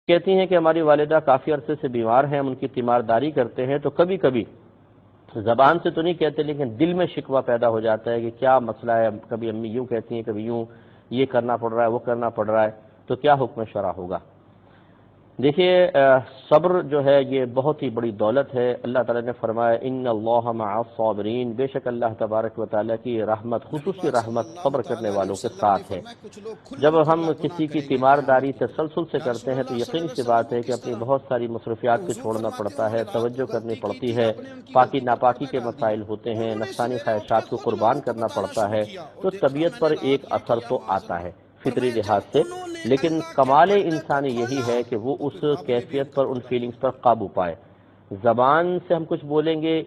کہتی ہیں کہ ہماری والدہ کافی عرصے سے بیمار ہیں، ہم ان کی تیمارداری کرتے ہیں تو کبھی کبھی زبان سے تو نہیں کہتے لیکن دل میں شکوہ پیدا ہو جاتا ہے کہ کیا مسئلہ ہے، کبھی امی یوں کہتی ہیں کبھی یوں، یہ کرنا پڑ رہا ہے وہ کرنا پڑ رہا ہے، تو کیا حکم شرع ہوگا؟ دیکھیے صبر جو ہے یہ بہت ہی بڑی دولت ہے۔ اللہ تعالیٰ نے فرمایا ان اللہ مع الصابرین، بے شک اللہ تبارک و تعالیٰ کی رحمت، نبی خصوصی پاک صلی رحمت اللہ صبر کرنے تعالی علیہ والوں کے وسلم نے ساتھ ہے۔ فرمایا کچھ لوگ جب کھل کھل ہم گناہ کسی کی کریں گے قیامت تیمارداری کے دن۔ تسلسل سے یا کرتے رسول ہیں تو اللہ صلی اللہ یقینی علیہ سی وسلم بات وہ ہے کہ کس اپنی طرح؟ بہت ساری تو مصروفیات کو حضور چھوڑنا فرماتے ہیں پڑتا انہوں ہے، نے رات توجہ کو کرنی غلطی کی پڑتی تھی، ہے، رب نے ان کی پاکی غلطی پر ناپاکی پردہ کے ڈال دیا، مسائل ہوتے ہیں، انہوں نے نفسانی صبح اٹھ کے خواہشات کو خود قربان نماز کو کرنا بتانا پڑتا شروع ہے، کیا اور تو دیکھا طبیعت میں نے پر ایک رات یہ اثر کیا تو معاذ آتا اللہ۔ ہے فطری فرمایا لحاظ جب سے، انہوں نے لیکن اللہ کے کمال پردے کو انسانی یہی کھولا ہے کہ وہ تو اس پھر رب نے بھی ان کیفیت کا پر، ان پردہ کھول فیلنگز پر دیا۔ قابو پائے۔ زبان سے ہم کچھ بولیں گے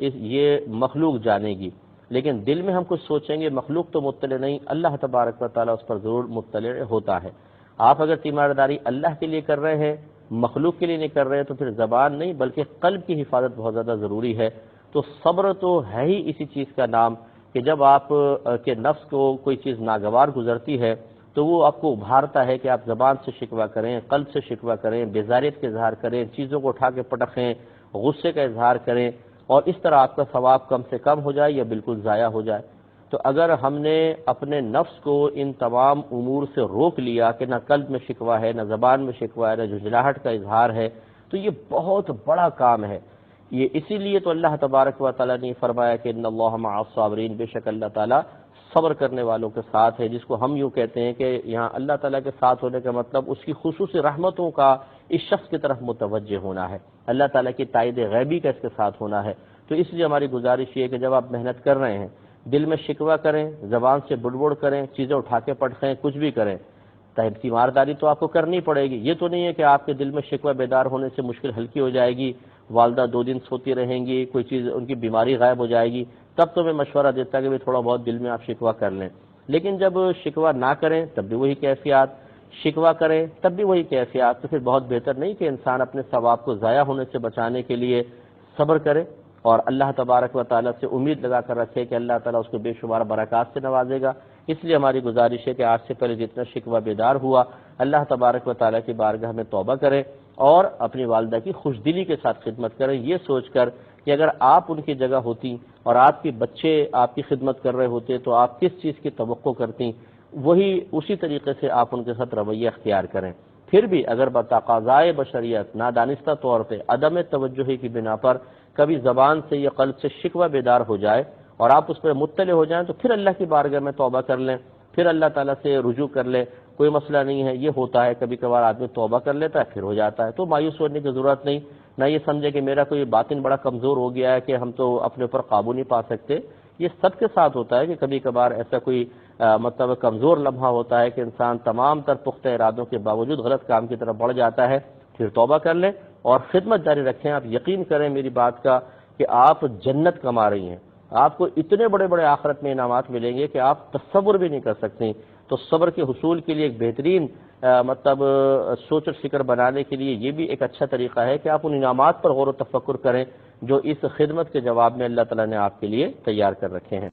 یہ مخلوق جانے گی، لیکن دل میں ہم کچھ سوچیں گے مخلوق تو مطلع نہیں، اللہ تبارک و تعالیٰ اس پر ضرور مطلع ہوتا ہے۔ آپ اگر تیمارداری اللہ کے لیے کر رہے ہیں، مخلوق کے لیے نہیں کر رہے ہیں، تو پھر زبان نہیں بلکہ قلب کی حفاظت بہت زیادہ ضروری ہے۔ تو صبر تو ہے ہی اسی چیز کا نام کہ جب آپ کے نفس کو کوئی چیز ناگوار گزرتی ہے تو وہ آپ کو ابھارتا ہے کہ آپ زبان سے شکوہ کریں، قلب سے شکوہ کریں، بیزاریت کا اظہار کریں، چیزوں کو اٹھا کے پٹخیں، غصے کا اظہار کریں، اور اس طرح آپ کا ثواب کم سے کم ہو جائے یا بالکل ضائع ہو جائے۔ تو اگر ہم نے اپنے نفس کو ان تمام امور سے روک لیا کہ نہ قلب میں شکوہ ہے، نہ زبان میں شکوہ ہے، نہ جھنجھلاہٹ کا اظہار ہے، تو یہ بہت بڑا کام ہے۔ یہ اسی لیے تو اللہ تبارک و تعالیٰ نے فرمایا کہ ان اللہ مع الصابرین، بے شک اللہ تعالیٰ صبر کرنے والوں کے ساتھ ہے، جس کو ہم یوں کہتے ہیں کہ یہاں اللہ تعالیٰ کے ساتھ ہونے کا مطلب اس کی خصوصی رحمتوں کا اس شخص کی طرف متوجہ ہونا ہے، اللہ تعالیٰ کی تائید غیبی کا اس کے ساتھ ہونا ہے۔ تو اس لیے ہماری گزارش یہ ہے کہ جب آپ محنت کر رہے ہیں، دل میں شکوہ کریں، زبان سے بڑبڑ کریں، چیزیں اٹھا کے پٹخیں، کچھ بھی کریں، تیمارداری تو آپ کو کرنی پڑے گی۔ یہ تو نہیں ہے کہ آپ کے دل میں شکوہ بیدار ہونے سے مشکل ہلکی ہو جائے گی، والدہ 2 دن سوتی رہیں گی، کوئی چیز ان کی بیماری غائب ہو جائے گی، تب تو میں مشورہ دیتا کہ تھوڑا بہت دل میں آپ شکوہ کر لیں۔ لیکن جب شکوہ نہ کریں تب بھی وہی کیفیات، شکوہ کریں تب بھی وہی کیفیات، تو پھر بہت بہتر نہیں کہ انسان اپنے ثواب کو ضائع ہونے سے بچانے کے لیے صبر کرے اور اللہ تبارک و تعالیٰ سے امید لگا کر رکھے کہ اللہ تعالیٰ اس کو بے شمار برکات سے نوازے گا۔ اس لیے ہماری گزارش ہے کہ آج سے پہلے جتنا شکوہ بیدار ہوا، اللہ تبارک و تعالیٰ کی بارگاہ میں توبہ کریں اور اپنی والدہ کی خوش دلی کے ساتھ خدمت کریں، یہ سوچ کر کہ اگر آپ ان کی جگہ ہوتی اور آپ کے بچے آپ کی خدمت کر رہے ہوتے تو آپ کس چیز کی توقع کرتی، وہی اسی طریقے سے آپ ان کے ساتھ رویہ اختیار کریں۔ پھر بھی اگر بتقاضائے بشریت نادانستہ طور پہ عدم توجہی کی بنا پر کبھی زبان سے یا قلب سے شکوہ بیدار ہو جائے اور آپ اس پر مطلع ہو جائیں تو پھر اللہ کی بارگاہ میں توبہ کر لیں، پھر اللہ تعالیٰ سے رجوع کر لیں، کوئی مسئلہ نہیں ہے۔ یہ ہوتا ہے کبھی کبھار آدمی توبہ کر لیتا ہے پھر ہو جاتا ہے، تو مایوس ہونے کی ضرورت نہیں، نہ یہ سمجھے کہ میرا کوئی باطن بڑا کمزور ہو گیا ہے کہ ہم تو اپنے اوپر قابو نہیں پا سکتے۔ یہ سب کے ساتھ ہوتا ہے کہ کبھی کبھار ایسا کوئی مطلب کمزور لمحہ ہوتا ہے کہ انسان تمام تر پختہ ارادوں کے باوجود غلط کام کی طرف بڑھ جاتا ہے، پھر توبہ کر لیں اور خدمت جاری رکھیں۔ آپ یقین کریں میری بات کا کہ آپ جنت کما رہی ہیں، آپ کو اتنے بڑے بڑے آخرت میں انعامات ملیں گے کہ آپ تصور بھی نہیں کر سکتے۔ تو صبر کے حصول کے لیے ایک بہترین مطلب سوچ و فکر بنانے کے لیے یہ بھی ایک اچھا طریقہ ہے کہ آپ ان انعامات پر غور و تفکر کریں جو اس خدمت کے جواب میں اللہ تعالیٰ نے آپ کے لیے تیار کر رکھے ہیں۔